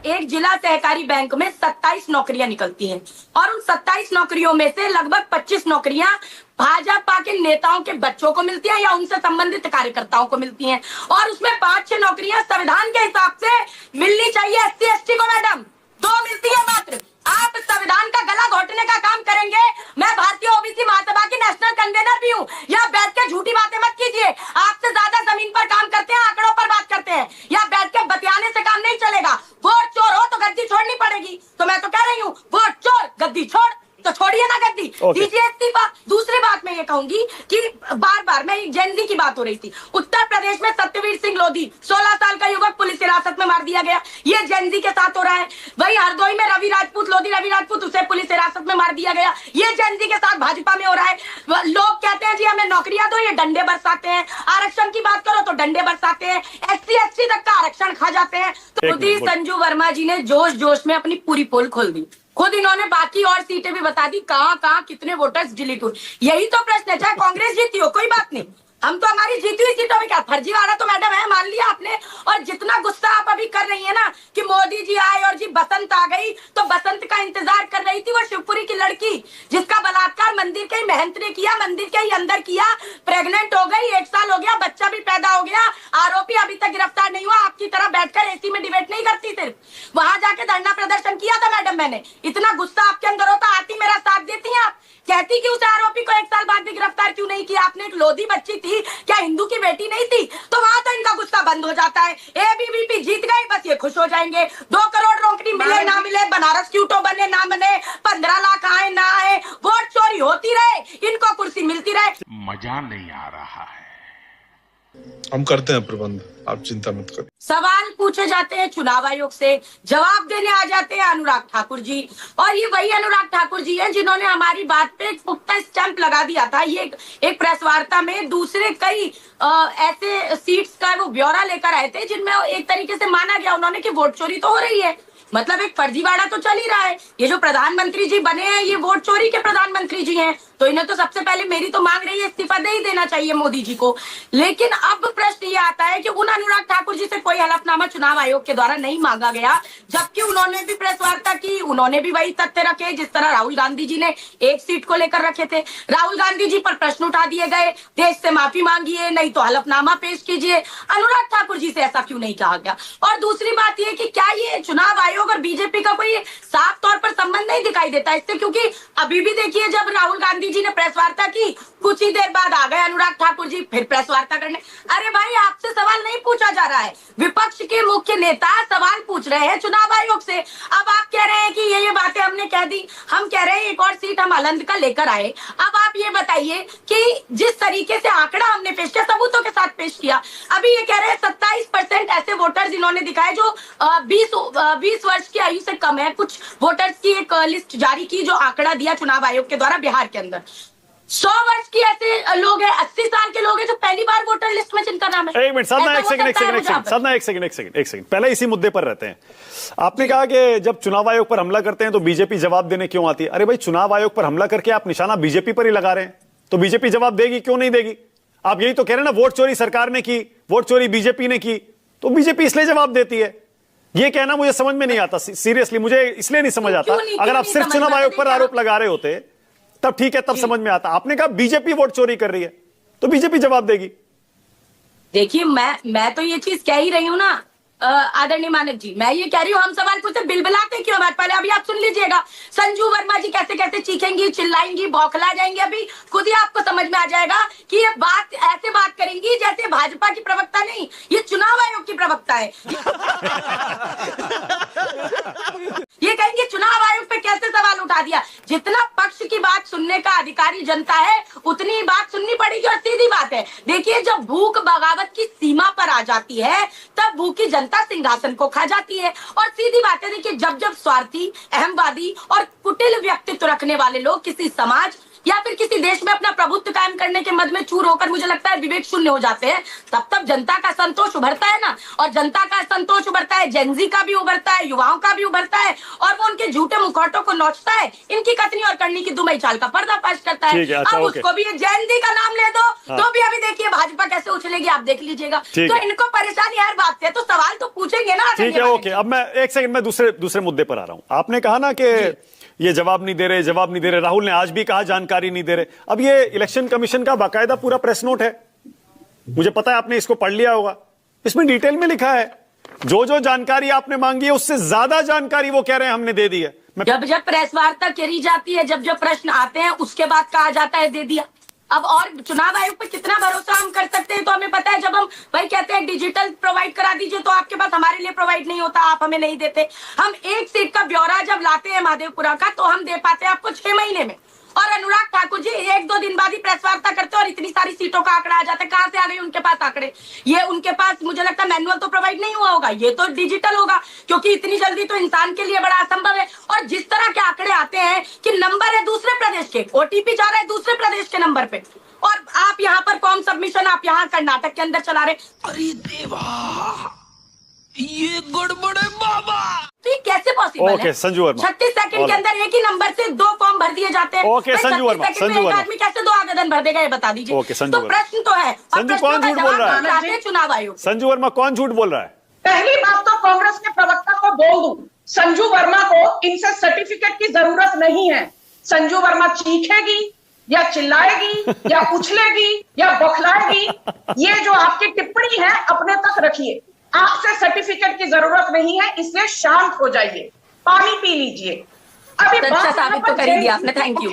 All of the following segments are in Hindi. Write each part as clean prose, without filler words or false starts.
एक जिला सहकारी बैंक में 27 नौकरियां निकलती हैं और उन 27 नौकरियों में से लगभग 25 नौकरियां भाजपा के नेताओं के बच्चों को मिलती हैं या उनसे संबंधित कार्यकर्ताओं को मिलती हैं और उसमें 5-6 नौकरियां संविधान के हिसाब से मिलनी चाहिए SC/ST को। मैडम 2 मिलती है मात्र। आप संविधान का गला घोटने का काम करेंगे। मैं भारतीय ओबीसी महासभा की नेशनल कन्वेनर भी हूँ। या बैठ के झूठी बातें मत कीजिए। आपसे ज्यादा जमीन पर काम करते हैं, आंकड़ों पर बात करते हैं। या बैठ के बतियाने से काम नहीं चलेगा। वोट चोर हो तो गद्दी छोड़नी पड़ेगी। तो मैं तो कह रही हूँ वोट चोर गद्दी छोड़, तो छोड़िए ना गद्दी, दीजिए इस्तीफा। दूसरी बात मैं ये कहूंगी कि बार मैं जेनजी की बात हो रही थी। उत्तर प्रदेश में सत्यवीर सिंह लोधी 16 साल का युवक पुलिस हिरासत में मार दिया गया। ये जेनजी के साथ हो रहा है। वही हरदोई में रवि राजपूत उसे पुलिस हिरासत में मार दिया गया। ये जेनजी के साथ भाजपा में हो रहा है। लोग कहते हैं जी हमें नौकरियां दो, ये डंडे बरसाते हैं। आरक्षण की बात करो तो डंडे बरसाते हैं। SC/ST तक का आरक्षण खा जाते हैं। तो खुद ही संजू वर्मा जी ने जोश में अपनी पूरी पोल खोल दी। खुद इन्होंने बाकी और सीटें भी बता दी, कहां कितने वोटर्स डिलीट हुए। यही तो प्रश्न है। चाहे कांग्रेस जीती हो कोई बात नहीं, हम तो हमारी जीती हुई सीटों में क्या फर्जीवाड़ा तो मैडम है, मान लिया आपने। और जितना गुस्सा आप अभी कर रही है ना कि मोदी जी आए और जी बसंत आ गई, तो बसंत का इंतजार कर रही थी वो शिवपुरी की लड़की जिसका बलात्कार मंदिर के ही महंत ने किया, मंदिर के ही अंदर किया। प्रेग्नेंट हो गई, 1 साल हो गया, बच्चा भी पैदा हो गया। आरोपी अभी तक गिरफ्तार नहीं हुआ। आपकी तरह बैठकर एसी में डिबेट नहीं करती, सिर्फ वहां जाके धरना प्रदर्शन किया था मैडम मैंने। इतना गुस्सा आपके अंदर होता, आती मेरा साथ देती हैं आप। कहती कि उस आरोपी को 1 साल बाद भी गिरफ्तार क्यों नहीं किया आपने? एक लोधी बच्ची थी, क्या हिंदू की बेटी नहीं थी? तो वहां तो इनका गुस्सा बंद हो जाता है। ABVP जीत गई, बस ये खुश हो जाएंगे। 2 करोड़ नौकरी मिले ना मिले, बनारस क्यूटो बने ना बने, 15 लाख आए ना आए, वोट चोरी होती रहे, इनको कुर्सी मिलती रहे, मजा नहीं आ रहा है। हम करते हैं प्रबंध, आप चिंता मत करिए। सवाल पूछे जाते हैं चुनाव आयोग से, जवाब देने आ जाते हैं अनुराग ठाकुर जी। और ये वही अनुराग ठाकुर जी हैं जिन्होंने हमारी बात पे एक पुख्ता स्टैंप लगा दिया था। ये एक प्रेस वार्ता में दूसरे कई ऐसे सीट्स का वो ब्यौरा लेकर आए थे जिनमें एक तरीके से माना गया उन्होंने कि वोट चोरी तो हो रही है। मतलब एक फर्जीवाड़ा तो चल ही रहा है। ये जो प्रधानमंत्री जी बने हैं ये वोट चोरी के प्रधानमंत्री जी हैं, तो इन्हें तो सबसे पहले मेरी तो मांग रही है इस्तीफा दे ही देना चाहिए मोदी जी को। लेकिन अब प्रश्न ये आता है कि उन अनुराग ठाकुर जी से कोई हलफनामा चुनाव आयोग के द्वारा नहीं मांगा गया, जबकि उन्होंने भी प्रेस वार्ता की, उन्होंने भी वही तथ्य रखे जिस तरह राहुल गांधी जी ने एक सीट को लेकर रखे थे। राहुल गांधी जी पर प्रश्न उठा दिए गए, देश से माफी मांगिए नहीं तो हलफनामा पेश कीजिए। अनुराग ठाकुर जी से ऐसा क्यों नहीं कहा गया? और दूसरी बात यह कि क्या ये चुनाव आयोग और बीजेपी का कोई साफ तौर पर संबंध नहीं दिखाई देता इससे? क्योंकि अभी भी देखिए जब राहुल गांधी जी ने प्रेस वार्ता की, कुछ ही देर बाद आ गए अनुराग ठाकुर जी फिर प्रेस वार्ता करने। अरे भाई आपसे सवाल नहीं पूछा जा रहा है, विपक्ष के मुख्य नेता सवाल पूछ रहे हैं चुनाव आयोग से। अब आप कह रहे हैं कि ये बातें हमने कह दी, हम कह रहे हैं एक और सीट हम अलंद का लेकर आए। अब आप ये बताइए कि जिस तरीके से आंकड़ा हमने पेश किया, सबूतों के साथ पेश किया, अभी ये कह रहे हैं 27% ऐसे वोटर्स इन्होंने दिखाए जो 20 वर्ष की आयु से कम है। कुछ वोटर्स की एक लिस्ट जारी की जो आंकड़ा दिया चुनाव आयोग के द्वारा बिहार के अंदर 100 वर्ष की ऐसे लोग हैं, 80 साल के लोग हैं जो पहली बार वोटर लिस्ट में जिनका नाम है। एक मिनट साधना, एक सेकंड पहले इसी मुद्दे पर रहते हैं। आपने कहा कि जब चुनाव आयोग पर हमला करते हैं तो बीजेपी जवाब देने क्यों आती है? अरे भाई चुनाव आयोग पर हमला करके आप निशाना बीजेपी पर ही लगा रहे हैं, तो बीजेपी जवाब देगी क्यों नहीं देगी? आप यही तो कह रहे हैं ना, वोट चोरी सरकार ने की, वोट चोरी बीजेपी ने की, तो बीजेपी इसलिए जवाब देती है। ये कहना मुझे समझ में नहीं आता, सीरियसली मुझे इसलिए नहीं समझ आता। अगर आप सिर्फ चुनाव आयोग पर आरोप लगा रहे होते तब ठीक है, तब समझ में आता। आपने कहा बीजेपी वोट चोरी कर रही है तो बीजेपी जवाब देगी। देखिए मैं तो ये चीज कह ही रही हूं ना आदरणीय मानव जी, मैं ये कह रही हूँ हम सवाल पूछते बिलबिलाते क्यों? पहले अभी आप सुन लीजिएगा संजू वर्मा जी कैसे कैसे चीखेंगी, चिल्लाएंगी, बौखला जाएंगी। अभी खुद ही आपको समझ में आ जाएगा कि ये बात ऐसे बात करेंगी जैसे भाजपा की प्रवक्ता नहीं, ये चुनाव आयोग की प्रवक्ता है। ये कहेंगे चुनाव आयोग पे कैसे सवाल उठा दिया। जितना पक्ष की बात सुनने का अधिकारी जनता है उतनी बात सुननी पड़ेगी। और सीधी बात है, देखिए जब भूख बगावत की सीमा पर आ जाती है तब भूखी जनता सिंहासन को खा जाती है। और सीधी बात है, देखिए जब स्वार्थी, अहमवादी और कुटिल व्यक्तित्व रखने वाले लोग किसी समाज या फिर किसी देश में अपना प्रभुत्व कायम करने के मद में चूर होकर मुझे लगता है विवेक शून्य हो जाते हैं, तब जनता का संतोष उभरता है ना। और जनता का संतोष उभरता है, जेनजी का भी उभरता है, युवाओं का भी उभरता है, और वो उनके झूठे मुखौटों को नोचता है, इनकी कथनी और करनी की दुमई चाल का पर्दाफाश करता है। अच्छा, अब उसको भी जेनजी का नाम ले दो तो भी अभी देखिए भाजपा कैसे उछलेगी, आप देख लीजिएगा। तो इनको परेशानी हर बात से, तो सवाल तो पूछेंगे ना। ठीक है, ओके। अब मैं एक सेकंड में दूसरे मुद्दे पर आ रहा हूं। आपने कहा ना कि ये जवाब नहीं दे रहे, राहुल ने आज भी कहा जानकारी नहीं दे रहे। अब ये इलेक्शन कमीशन का बाकायदा पूरा प्रेस नोट है, मुझे पता है आपने इसको पढ़ लिया होगा। इसमें डिटेल में लिखा है जो जानकारी आपने मांगी है उससे ज्यादा जानकारी वो कह रहे हैं हमने दे दी है। जब प्रेस वार्ता करी जाती है, जब प्रश्न आते हैं, उसके बाद कहा जाता है दे दिया। अब और चुनाव आयोग पर कितना भरोसा हम कर सकते हैं, तो हमें पता है जब हम भाई कहते हैं डिजिटल प्रोवाइड करा दीजिए, तो आपके पास हमारे लिए प्रोवाइड नहीं होता, आप हमें नहीं देते। हम एक सीट का ब्यौरा जब लाते हैं महादेवपुरा का, तो हम दे पाते हैं आपको 6 महीने में। और अनुराग ठाकुर जी 1-2 दिन बाद ही प्रेस वार्ता करते और इतनी सारी सीटों का आंकड़ा आ जाता है। कहां से आ गई उनके पास आंकड़े? ये उनके पास मुझे लगता है मैनुअल तो प्रोवाइड नहीं हुआ होगा, ये तो डिजिटल होगा, क्योंकि इतनी जल्दी तो इंसान के लिए बड़ा असंभव है। और जिस तरह के आंकड़े आते हैं कि नंबर है दूसरे प्रदेश के, ओटीपी जा रहा है दूसरे प्रदेश के नंबर पे, और आप यहाँ पर फॉर्म सबमिशन आप यहाँ कर्नाटक के अंदर चला रहे। अरे देवा, ये गड़बड़ है बाबा, तो ये कैसे पॉसिबल है? ओके, संजू वर्मा, 36 सेकंड के अंदर एक ही नंबर से 2 फॉर्म भर दिए जाते हैं। ओके, संजू वर्मा, आदमी कैसे 2 आवेदन भर देगा, ये बता दीजिए। ओके, संजू तो प्रश्न तो है, संजू कौन झूठ बोल रहा है? चुनाव आयोग, संजू वर्मा कौन झूठ बोल रहा है? पहली बात तो कांग्रेस के प्रवक्ता को बोल दूं, संजू वर्मा को इनसे सर्टिफिकेट की जरूरत नहीं है। संजू वर्मा चीखेगी या चिल्लाएगी या उछलेगी या बौखलाएगी, ये जो आपकी टिप्पणी है अपने तक रखिए। आपसे सर्टिफिकेट की जरूरत नहीं है, इसलिए शांत हो जाइए, पानी पी लीजिए। अभी अच्छा साबित तो कर ही दिया आपने, थैंक यू।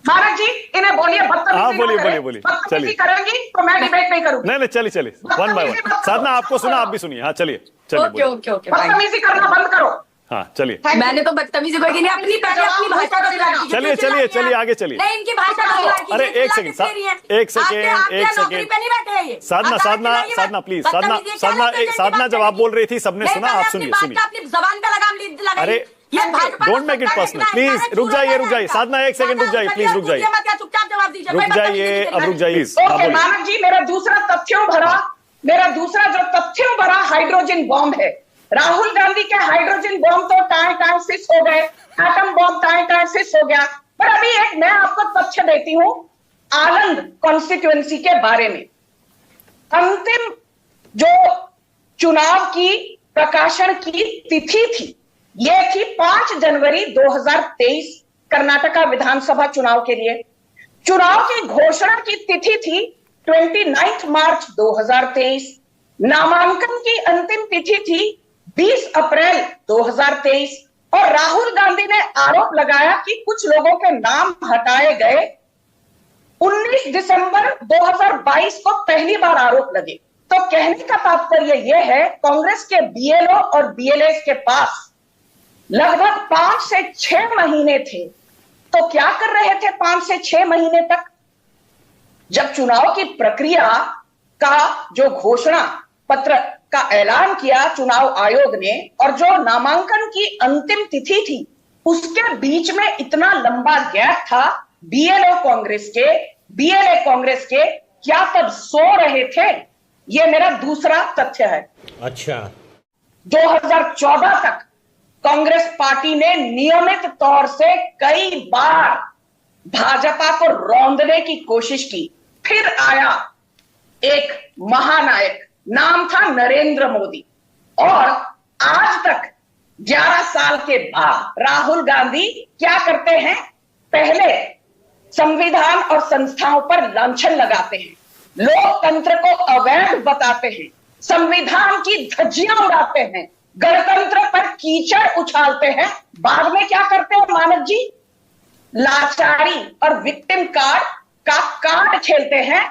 भारत जी, इन्हें बोलिए बदतमीजी करेंगी तो मैं डिबेट नहीं करूंगी। नहीं, चलिए वन बाय वन। साधना आपको सुना, आप भी सुनिए। हाँ, चलिए ओके, बदतमीजी करना बंद करो। हाँ, चलिए। मैंने तो बदतमीजी कोई नहीं, अपनी पहले अपनी भाषा को सुधार कीजिए। चलिए आगे चलिए। नहीं, इनकी भाषा को सुधार कीजिए। अरे एक सेकंड साधना प्लीज, साधना जब आप बोल रही थी सबने सुना, आप सुनिए। जबान का लगाम, अरे don't make it personal, please रुक जाइए। साधना एक सेकंड रुक जाइए, प्लीज रुक जाइए, चुपचाप जवाब दीजिए, रुक जाइए, अब रुक जाइए। ओके मानव जी, मेरा दूसरा जो तथ्यों भरा हाइड्रोजन बॉम्ब है। राहुल गांधी के हाइड्रोजन बॉम्ब तो टाइम फिक्स हो गए, एटम बॉम्ब टाइम फिक्स हो गया। पर अभी एक मैं आपको तथ्य देती हूं आनंद कॉन्स्टिट्यूएंसी के बारे में। अंतिम जो चुनाव की प्रकाशन की तिथि थी, यह थी 5 जनवरी 2023 कर्नाटका विधानसभा चुनाव के लिए। चुनाव की घोषणा की तिथि थी 29 मार्च 2023। नामांकन की अंतिम तिथि थी 20 अप्रैल 2023 और राहुल गांधी ने आरोप लगाया कि कुछ लोगों के नाम हटाए गए। 19 दिसंबर 2022 को पहली बार आरोप लगे। तो कहने का तात्पर्य यह है, कांग्रेस के बीएलओ और बीएलएस के पास लगभग 5 से 6 महीने थे। तो क्या कर रहे थे 5 से 6 महीने तक? जब चुनाव की प्रक्रिया का जो घोषणा पत्र का ऐलान किया चुनाव आयोग ने और जो नामांकन की अंतिम तिथि थी, उसके बीच में इतना लंबा गैप था। बीएलओ कांग्रेस के, बीएलए कांग्रेस के क्या तब सो रहे थे? यह मेरा दूसरा तथ्य है। अच्छा, 2014 तक कांग्रेस पार्टी ने नियमित तौर से कई बार भाजपा को रौंदने की कोशिश की। फिर आया एक महानायक, नाम था नरेंद्र मोदी, और आज तक 11 साल के बाद राहुल गांधी क्या करते हैं? पहले संविधान और संस्थाओं पर लांछन लगाते हैं, लोकतंत्र को अवैध बताते हैं, संविधान की धज्जियां उड़ाते हैं, गणतंत्र पर कीचड़ उछालते हैं। बाद में क्या करते हैं मानव जी? लाचारी और विक्टिम कार्ड का कार्ड खेलते हैं।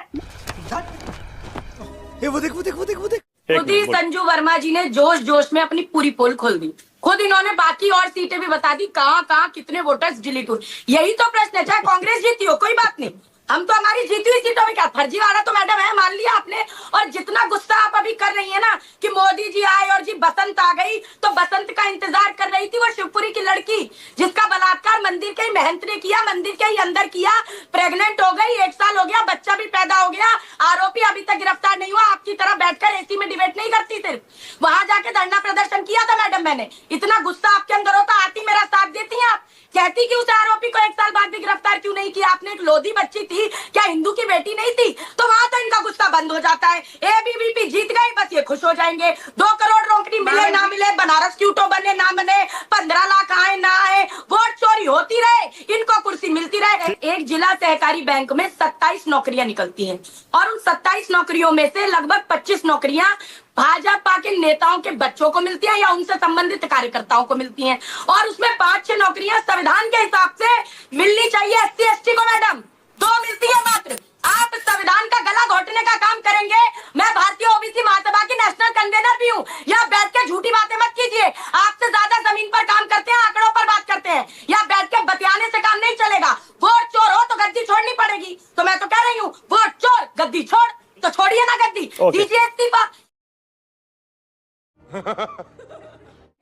वो देख। खुद ही संजू वर्मा जी ने जोश में अपनी पूरी पोल खोल दी। खुद इन्होंने बाकी और सीटें भी बता दी, कहां कितने वोटर्स डिलीट हुए। यही तो प्रश्न है। चाहे कांग्रेस जीती हो कोई बात नहीं, हम तो हमारी जीती हुई सीटों में क्या फर्जीवाड़ा तो मैडम है, मान लिया आपने। और जितना गुस्सा आप अभी कर रही है ना कि मोदी जी आए और जी बसंत आ गई, तो बसंत का इंतजार कर रही थी वो शिवपुरी की लड़की जिसका बलात्कार मंदिर के ही महंत ने किया, मंदिर के ही अंदर किया, प्रेग्नेंट हो गई, 1 साल हो गया, बच्चा भी पैदा हो गया, आरोपी अभी तक गिरफ्तार नहीं हुआ। आपकी तरह बैठकर एसी में डिबेट नहीं करती, सिर्फ वहां जाके धरना प्रदर्शन किया था मैडम मैंने। इतना गुस्सा आपके अंदर होता, आती मेरा साथ देती हैं आप, कहती कि उस आरोपी को 1 साल बाद भी गिरफ्तार क्यों नहीं किया आपने? एक लोधी बच्ची थी, क्या हिंदू की बेटी नहीं थी? तो वहां तो इनका गुस्सा बंद हो जाता है। एबीवीपी जीत गई, बस ये खुश हो जाएंगे। 2 करोड़ नौकरी मिले ना मिले, बनारस क्यों तो बने ना बने, 15 लाख आए ना आए, वोट चोरी होती रहे, इनको कुर्सी मिलती रहे। एक जिला सहकारी बैंक में 27 नौकरियां निकलती हैं और उन 27 नौकरियों में से लगभग 25 नौकरियां भाजपा के नेताओं के बच्चों को मिलती हैं या उनसे संबंधित कार्यकर्ताओं को मिलती हैं, और उसमें 5-6 नौकरियां संविधान के हिसाब से मिलनी चाहिए SC ST को मैडम, 2 मिलती है मात्र। आप संविधान का गला घोटने का काम करेंगे। मैं भारतीय ओबीसी महासभा की नेशनल कन्वेनर भी हूँ। यहाँ बैठ के झूठी बातें मत कीजिए, आपसे ज्यादा जमीन पर काम करते हैं, आंकड़ों पर बात करते हैं। यहाँ बैठ के बतियाने से काम नहीं चलेगा। वोट चोर हो तो गद्दी छोड़नी पड़ेगी, तो मैं तो कह रही हूँ वोट चोर गद्दी छोड़, तो छोड़िए ना गद्दी, दीजिए इस्तीफा।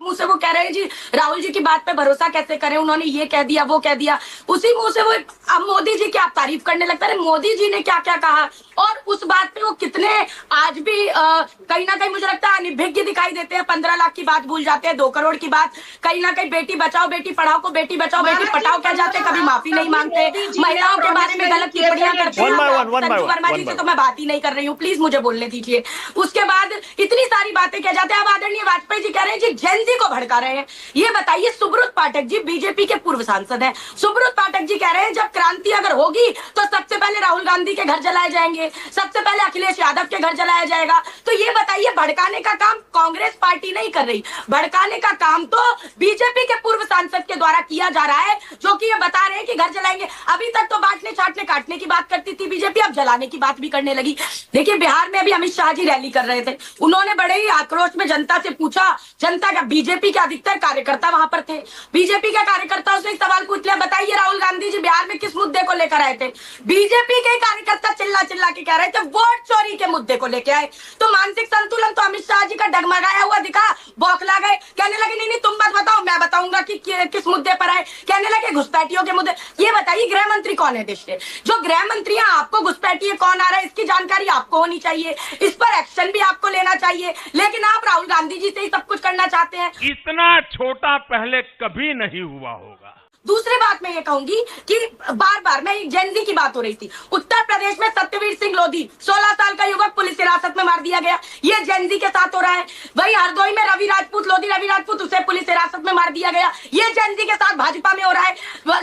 मुंह से वो कह रहे हैं जी राहुल जी की बात पे भरोसा कैसे करें, उन्होंने ये कह दिया वो कह दिया, उसी मुंह से वो अब मोदी जी की आप तारीफ करने लगता है। मोदी जी ने क्या क्या कहा और उस बात पे वो कितने आज भी कहीं ना कहीं मुझे लगता है अनिभिज्ञ दिखाई देते हैं। 15 लाख की बात भूल जाते हैं, 2 करोड़ की बात, कहीं ना कहीं बेटी बचाओ बेटी पढ़ाओ को बेटी बचाओ बेटी पढ़ाओ कह जाते, कभी माफी नहीं मांगते, महिलाओं के बारे में गलत टिप्पणियां करते हैं। संजू वर्मा जी से तो मैं बात ही नहीं कर रही हूँ, प्लीज मुझे बोलने दीजिए। उसके बाद इतनी सारी बातें कह जाते हैं। अब आदरणीय वाजपेयी जी कह रहे हैं जी जेन जी को भड़का रहे हैं। ये बताइए, सुब्रत पाठक जी बीजेपी के पूर्व सांसद हैं, सुब्रत पाठक जी कह रहे हैं जब क्रांति अगर होगी तो सबसे पहले राहुल गांधी के घर जलाए जाएंगे, सबसे पहले अखिलेश यादव के घर जलाया जाएगा। तो ये बताइए, भड़काने का काम कांग्रेस पार्टी नहीं कर रही, भड़काने का काम तो बीजेपी के पूर्व सांसद के द्वारा किया जा रहा है, जो कि ये बता रहे हैं कि घर जलाएंगे। अभी तक तो बांटने छाटने काटने की बात करती थी बीजेपी, अब जलाने की बात भी करने लगी। देखिए बिहार में अभी अमित शाह जी रैली कर रहे थे, उन्होंने बड़े ही आक्रोश में जनता से पूछा, जनता का बीजेपी के अधिकतर कार्यकर्ता वहां पर थे, बीजेपी के कार्यकर्ताओं से एक सवाल पूछ लिया, बताइए राहुल गांधी जी बिहार में किस मुद्दे को लेकर आए थे? बीजेपी के कार्यकर्ता चिल्ला चिल्ला के कह रहे थे वोट चोरी के मुद्दे को लेकर आए। तो मानसिक संतुलन तो अमित शाह जी का डगमगाया हुआ दिखा, बौखला गए, कहने लगे नहीं नहीं तुम मत बताओ मैं बताऊंगा कि किस मुद्दे पर आए, कहने लगे घुसपैठियों के मुद्दे। ये बताइए गृह मंत्री कौन है देश के? जो गृह मंत्री है, आपको घुसपैठिए कौन आ रहा है इसकी जानकारी आपको होनी चाहिए, इस पर एक्शन भी आपको लेना चाहिए, लेकिन आप राहुल गांधी जी से ही सब कुछ करना चाहते हैं। इतना छोटा पहले कभी नहीं हुआ होगा। दूसरी बात मैं ये कहूंगी कि बार बार मैं जेनजी की बात हो रही थी, उत्तर प्रदेश में सत्यवीर सिंह लोधी 16 साल का युवक पुलिस हिरासत में मार दिया गया, ये जेनजी के साथ हो रहा है। वही हरदोई में रवि राजपूत उसे पुलिस हिरासत में मार दिया गया, ये जेनजी के साथ भाजपा में हो रहा है।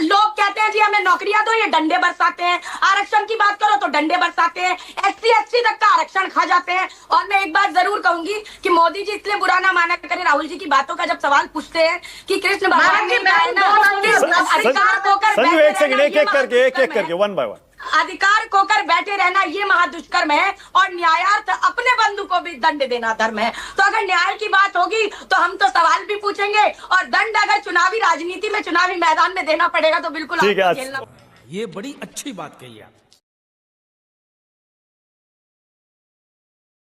लोग कहते हैं जी हमें नौकरियां दो, ये डंडे बरसाते हैं, आरक्षण की बात करो तो डंडे बरसाते हैं, SC ST तक का आरक्षण खा जाते हैं। और मैं एक बात जरूर कहूंगी कि मोदी जी इसलिए बुरा ना माना करें राहुल जी की बातों का, जब सवाल पूछते हैं कि कृष्ण भगवान ने संजू एक सेकंड, एक करके वन बाय वन। अधिकार खोकर बैठे रहना ये महादुष्कर्म है और न्यायार्थ अपने बंधु को भी दंड देना धर्म है। तो अगर न्याय की बात होगी तो हम तो सवाल भी पूछेंगे, और दंड अगर चुनावी राजनीति में चुनावी मैदान में देना पड़ेगा तो बिल्कुल ठीक है। ये बड़ी अच्छी बात कही आप।